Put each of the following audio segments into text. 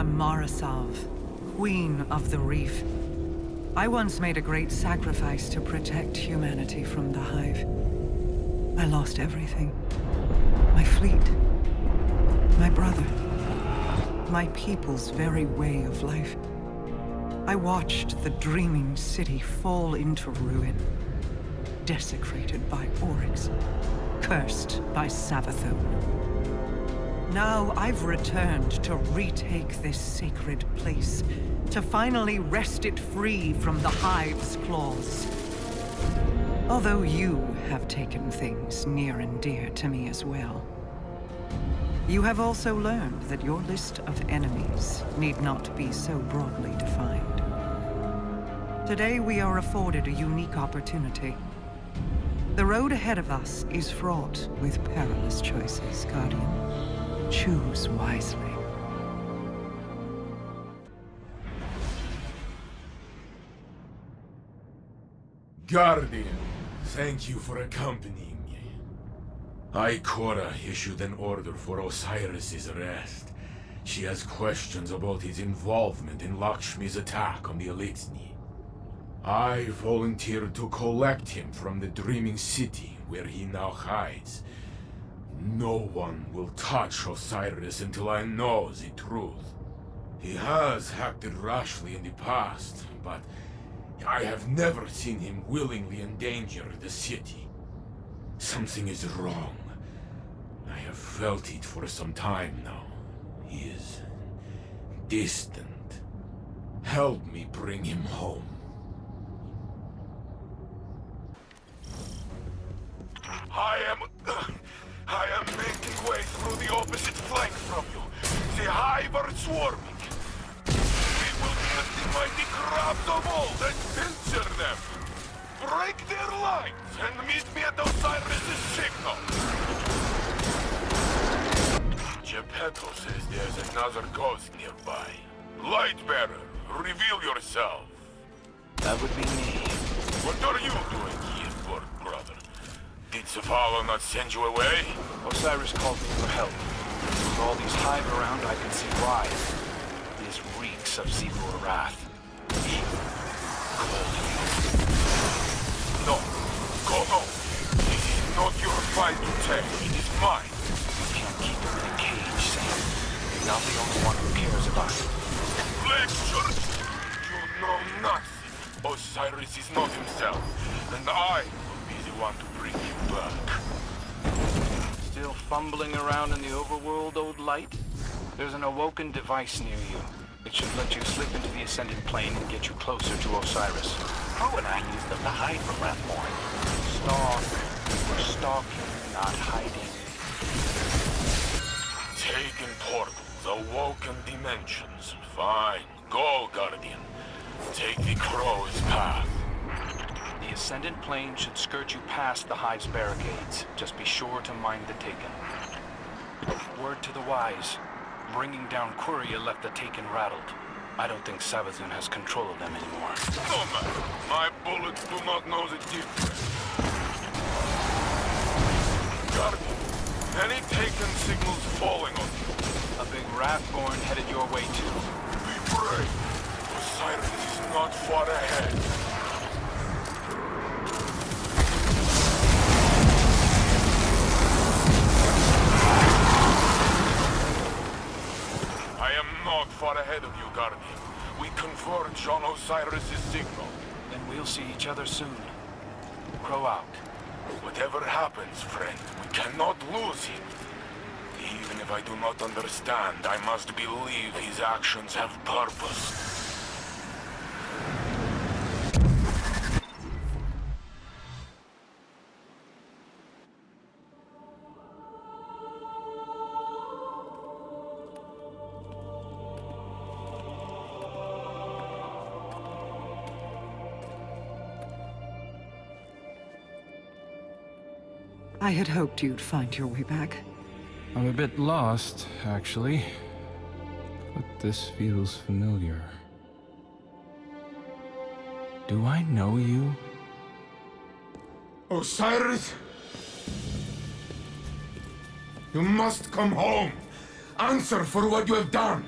am Marasav, Queen of the Reef. I once made a great sacrifice to protect humanity from the Hive. I lost everything. My fleet. My brother. My people's very way of life. I watched the dreaming city fall into ruin. Desecrated by Oryx. Cursed by Savathun. Now I've returned to retake this sacred place, to finally wrest it free from the Hive's claws. Although you have taken things near and dear to me as well. You have also learned that your list of enemies need not be so broadly defined. Today we are afforded a unique opportunity. The road ahead of us is fraught with perilous choices, Guardian. Choose wisely. Guardian, thank you for accompanying me. Ikora issued an order for Osiris's arrest. She has questions about his involvement in Lakshmi's attack on the Elitsni. I volunteered to collect him from the Dreaming City, where he now hides. No one will touch Osiris until I know the truth. He has acted rashly in the past, but I have never seen him willingly endanger the city. Something is wrong. I have felt it for some time now. He is distant. Help me bring him home. I am making way through the opposite flank from you. The Hive are swarming. We will get the mighty crabs of old and pincer them. Break their lines and meet me at Osiris' signal. Geppetto says there's another ghost nearby. Lightbearer, reveal yourself. That would be me. What are you doing here, Lord Brother? Did Savathun not send you away? Osiris called me for help. With all these Hive around, I can see why. This reeks of Zebra wrath. He called you. No, go home. This is not your fight to take. It is mine. You can't keep him in a cage, Sam. You're not the only one who cares about him. Lecture! You know nothing. Osiris is not himself, and I will be the one to bring him back. Still fumbling around in the overworld, old light? There's an awoken device near you. It should let you slip into the ascended plane and get you closer to Osiris. Who would I use them to hide from that boy? Stalk. We're stalking, not hiding. Taken portals, awoken dimensions. Fine. Go, Guardian. Take the crow's path. The ascendant plane should skirt you past the Hive's barricades. Just be sure to mind the Taken. Word to the wise. Bringing down Quria left the Taken rattled. I don't think Savathun has control of them anymore. No matter. My bullets do not know the difference. Guardian, any Taken signals falling on you? A big Wrathborn headed your way too. Be brave. Osiris is not far ahead. I am not far ahead of you, Guardian. We converge on Osiris' signal. Then we'll see each other soon. Crow out. Whatever happens, friend, we cannot lose him. Even if I do not understand, I must believe his actions have purpose. I had hoped you'd find your way back. I'm a bit lost, actually. But this feels familiar. Do I know you? Osiris? You must come home. Answer for what you have done.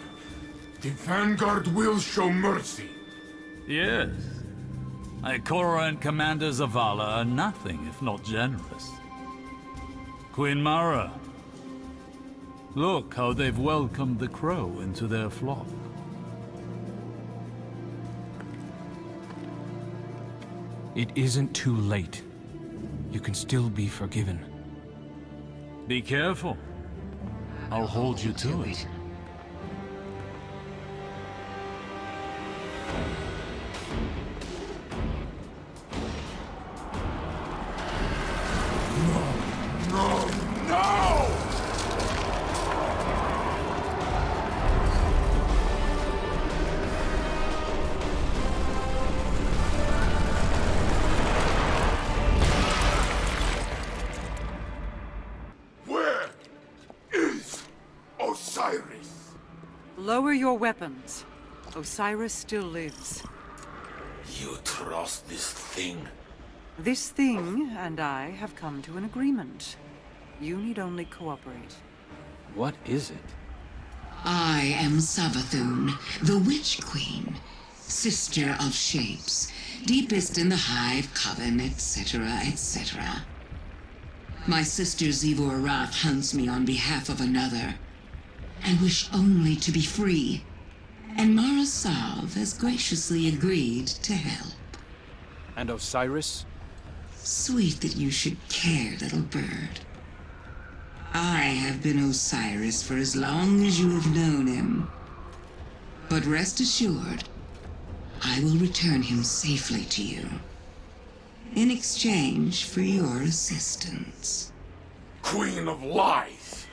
The Vanguard will show mercy. Yes. Ikora and Commander Zavala are nothing if not generous. Queen Mara. Look how they've welcomed the crow into their flock. It isn't too late. You can still be forgiven. Be careful. I'll hold you to it. Lower your weapons. Osiris still lives. You trust this thing? This thing and I have come to an agreement. You need only cooperate. What is it? I am Savathun, the Witch Queen, sister of shapes, deepest in the Hive Coven, etc., etc. My sister Zivor Arath hunts me on behalf of another. I wish only to be free, and Mara Salve has graciously agreed to help. And Osiris? Sweet that you should care, little bird. I have been Osiris for as long as you have known him. But rest assured, I will return him safely to you, in exchange for your assistance. Queen of Lies!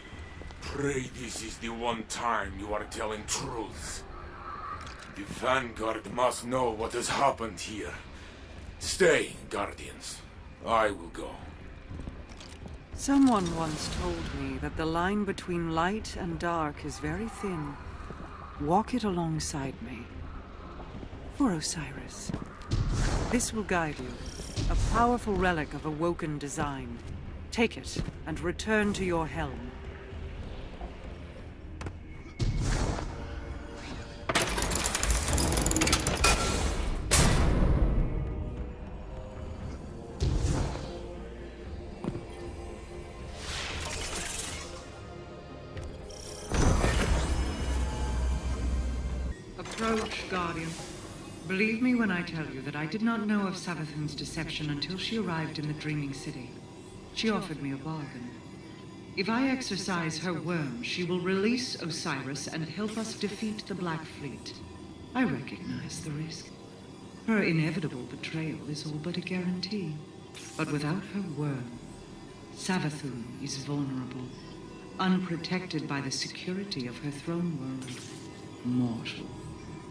Pray this is the one time you are telling truth. The Vanguard must know what has happened here. Stay, Guardians. I will go. Someone once told me that the line between light and dark is very thin. Walk it alongside me. For Osiris. This will guide you. A powerful relic of awoken design. Take it and return to your helm. Approach, Guardian. Believe me when I tell you that I did not know of Savathun's deception until she arrived in the Dreaming City. She offered me a bargain. If I exercise her worm, she will release Osiris and help us defeat the Black Fleet. I recognize the risk. Her inevitable betrayal is all but a guarantee. But without her worm, Savathun is vulnerable, unprotected by the security of her throne world. Mortal.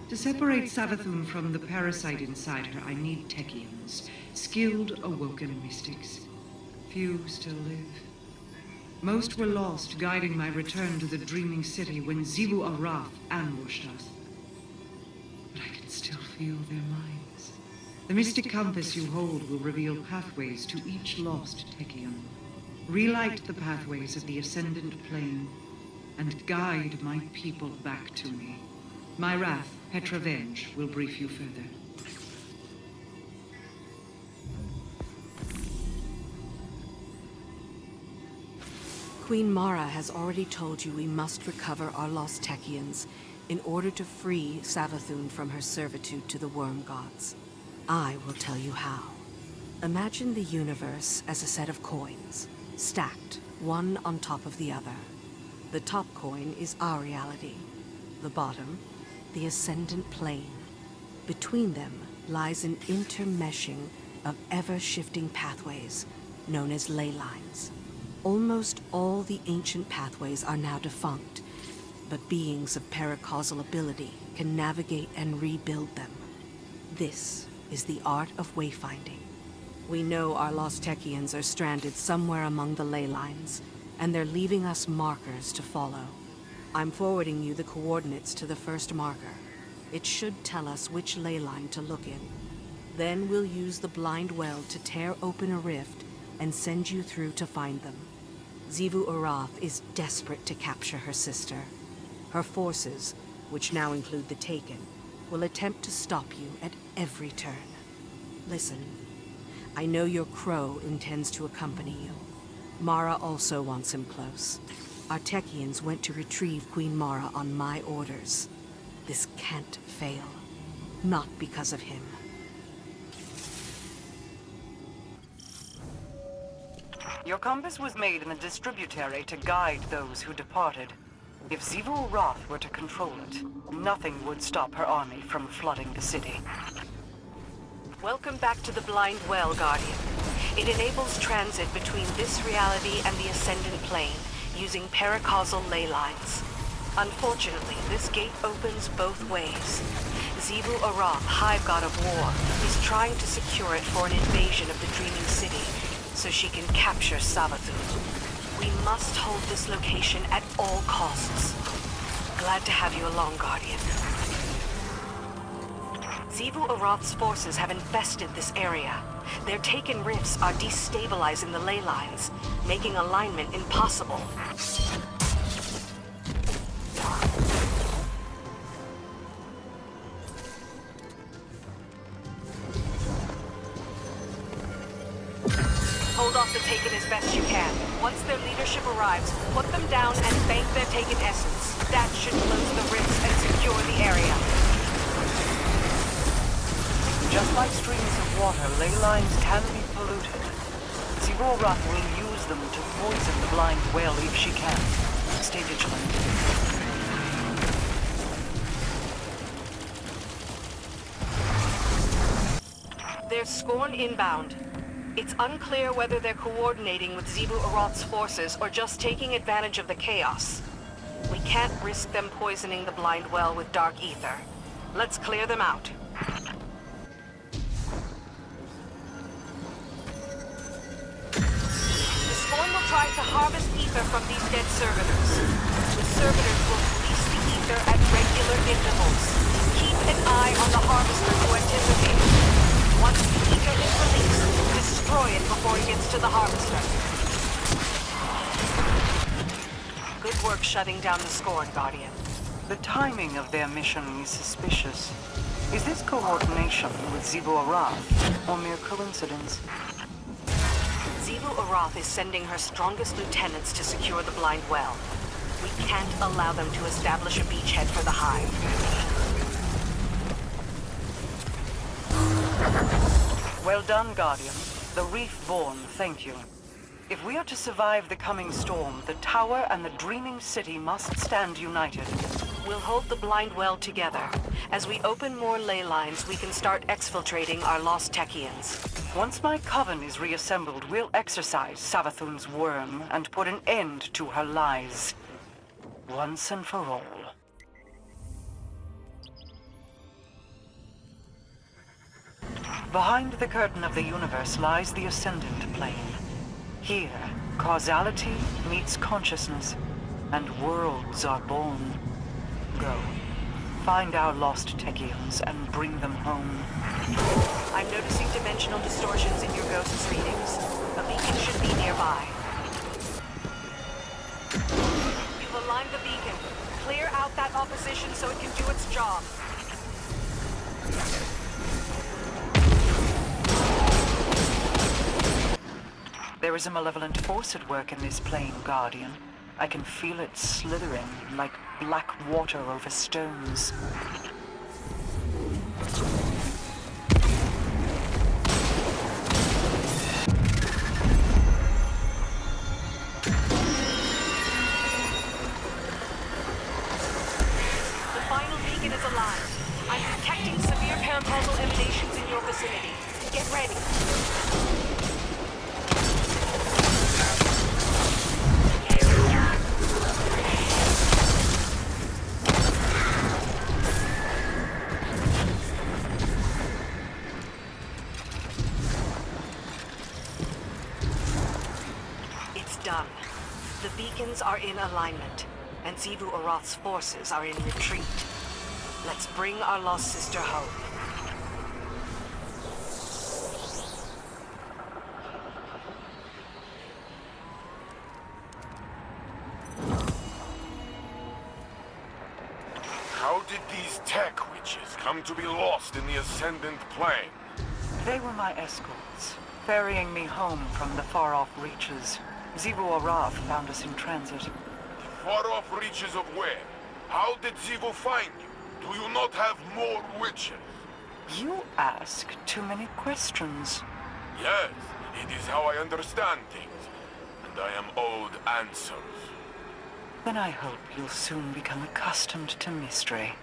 To separate Savathun from the parasite inside her, I need Techians, skilled awoken mystics. Few still live. Most were lost, guiding my return to the Dreaming City when Xivu Arath ambushed us. But I can still feel their minds. The mystic compass you hold will reveal pathways to each lost Techian. Relight the pathways of the Ascendant Plane, and guide my people back to me. My wrath, Petra Venge, will brief you further. Queen Mara has already told you we must recover our lost Techians in order to free Savathun from her servitude to the worm gods. I will tell you how. Imagine the universe as a set of coins, stacked, one on top of the other. The top coin is our reality. The bottom, the Ascendant Plane. Between them lies an intermeshing of ever-shifting pathways, known as ley lines. Almost all the ancient pathways are now defunct, but beings of paracausal ability can navigate and rebuild them. This is the art of wayfinding. We know our lost Techians are stranded somewhere among the ley lines, and they're leaving us markers to follow. I'm forwarding you the coordinates to the first marker. It should tell us which ley line to look in. Then we'll use the blind well to tear open a rift and send you through to find them. Xivu Arath is desperate to capture her sister. Her forces, which now include the Taken, will attempt to stop you at every turn. Listen, I know your crow intends to accompany you. Mara also wants him close. Our Techians went to retrieve Queen Mara on my orders. This can't fail. Not because of him. Your compass was made in the distributary to guide those who departed. If Xivu Arath were to control it, nothing would stop her army from flooding the city. Welcome back to the Blind Well, Guardian. It enables transit between this reality and the Ascendant Plane, using paracausal ley lines. Unfortunately, this gate opens both ways. Xivu Arath, Hive God of War, is trying to secure it for an invasion of the Dreaming City, so she can capture Savathun. We must hold this location at all costs. Glad to have you along, Guardian. Xivu Arath's forces have infested this area. Their Taken rifts are destabilizing the ley lines, making alignment impossible. Hold off the Taken as best you can. Once their leadership arrives, put them down and bank their Taken essence. That should close the rifts and secure the area. Just like streams of water, ley lines can be polluted. Xivu Arath will use them to poison the Blind Well if she can. Stay vigilant. There's Scorn inbound. It's unclear whether they're coordinating with Xivu Arath's forces or just taking advantage of the chaos. We can't risk them poisoning the Blind Well with dark ether. Let's clear them out. The Scorn will try to harvest ether from these dead servitors. The servitors will release the ether at regular intervals. Keep an eye on the harvester to anticipate. Once the ether is released, destroy it before it gets to the harvester. Good work shutting down the Scorn, Guardian. The timing of their mission is suspicious. Is this coordination with Xivu Arath, or mere coincidence? Xivu Arath is sending her strongest lieutenants to secure the Blind Well. We can't allow them to establish a beachhead for the Hive. Well done, Guardian. The Reef-born, thank you. If we are to survive the coming storm, the Tower and the Dreaming City must stand united. We'll hold the Blind Well together. As we open more ley lines, we can start exfiltrating our lost Techians. Once my coven is reassembled, we'll exorcise Savathun's worm and put an end to her lies. Once and for all. Behind the curtain of the universe lies the Ascendant Plane. Here, causality meets consciousness, and worlds are born. Go. Find our lost Techians and bring them home. I'm noticing dimensional distortions in your ghost's readings. A beacon should be nearby. You've aligned the beacon. Clear out that opposition so it can do its job. There is a malevolent force at work in this plane, Guardian. I can feel it slithering like black water over stones. The final beacon is aligned. I'm detecting severe paracausal emanations in your vicinity. Get ready. Done. The beacons are in alignment, and Xivu Arath's forces are in retreat. Let's bring our lost sister home. How did these tech witches come to be lost in the Ascendant Plane? They were my escorts, ferrying me home from the far-off reaches. Zivu Arath found us in transit. Far-off reaches of where? How did Zivu find you? Do you not have more witches? You ask too many questions. Yes, it is how I understand things, and I am owed answers. Then I hope you'll soon become accustomed to mystery.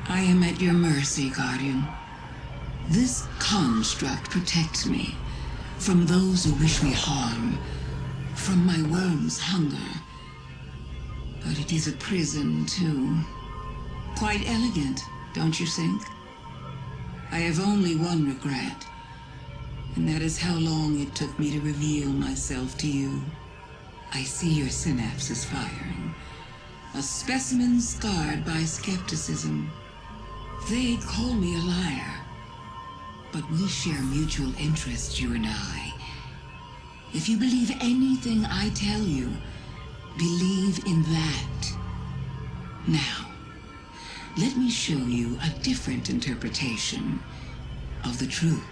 I am at your mercy, Guardian. This construct protects me from those who wish me harm, from my worm's hunger. But it is a prison, too. Quite elegant, don't you think? I have only one regret, and that is how long it took me to reveal myself to you. I see your synapses firing. A specimen scarred by skepticism. They call me a liar, but we share mutual interests, you and I. If you believe anything I tell you, believe in that. Now, let me show you a different interpretation of the truth.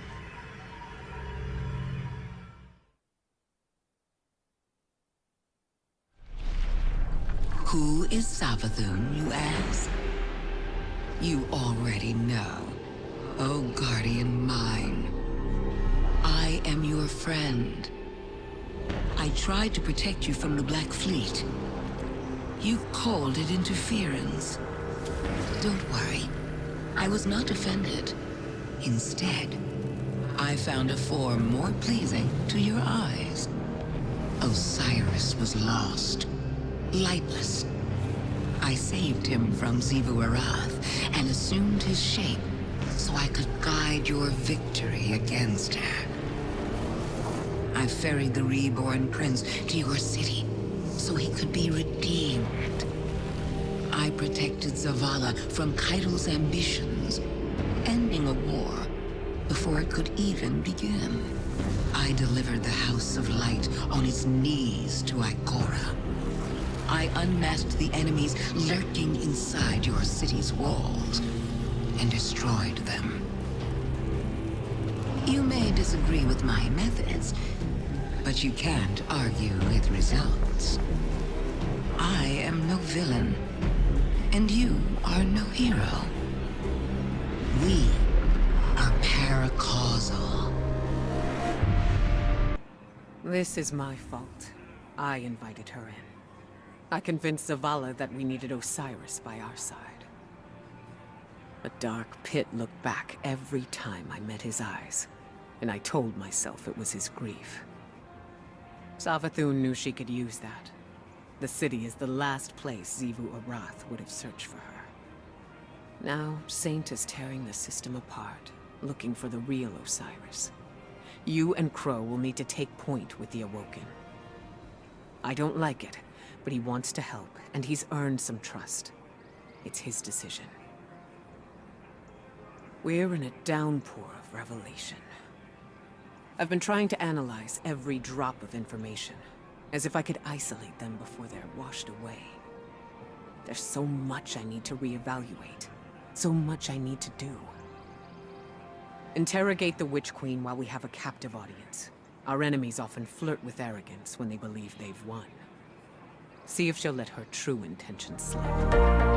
Who is Savathun, you ask? You already know. Oh, guardian mine. I am your friend. I tried to protect you from the Black Fleet. You called it interference. Don't worry. I was not offended. Instead, I found a form more pleasing to your eyes. Osiris was lost. Lightless. I saved him from Zivu Arath and assumed his shape so I could guide your victory against her. I ferried the reborn prince to your city so he could be redeemed. I protected Zavala from Kaido's ambitions, ending a war before it could even begin. I delivered the House of Light on its knees to Ikora. I unmasked the enemies lurking inside your city's walls and destroyed them. You may disagree with my methods, but you can't argue with results. I am no villain, and you are no hero. We are paracausal. This is my fault. I invited her in. I convinced Zavala that we needed Osiris by our side. A dark pit looked back every time I met his eyes, and I told myself it was his grief. Savathun knew she could use that. The city is the last place Zivu Arath would have searched for her. Now, Saint is tearing the system apart, looking for the real Osiris. You and Crow will need to take point with the Awoken. I don't like it, but he wants to help, and he's earned some trust. It's his decision. We're in a downpour of revelation. I've been trying to analyze every drop of information, as if I could isolate them before they're washed away. There's so much I need to reevaluate, so much I need to do. Interrogate the Witch Queen while we have a captive audience. Our enemies often flirt with arrogance when they believe they've won. See if she'll let her true intentions slip.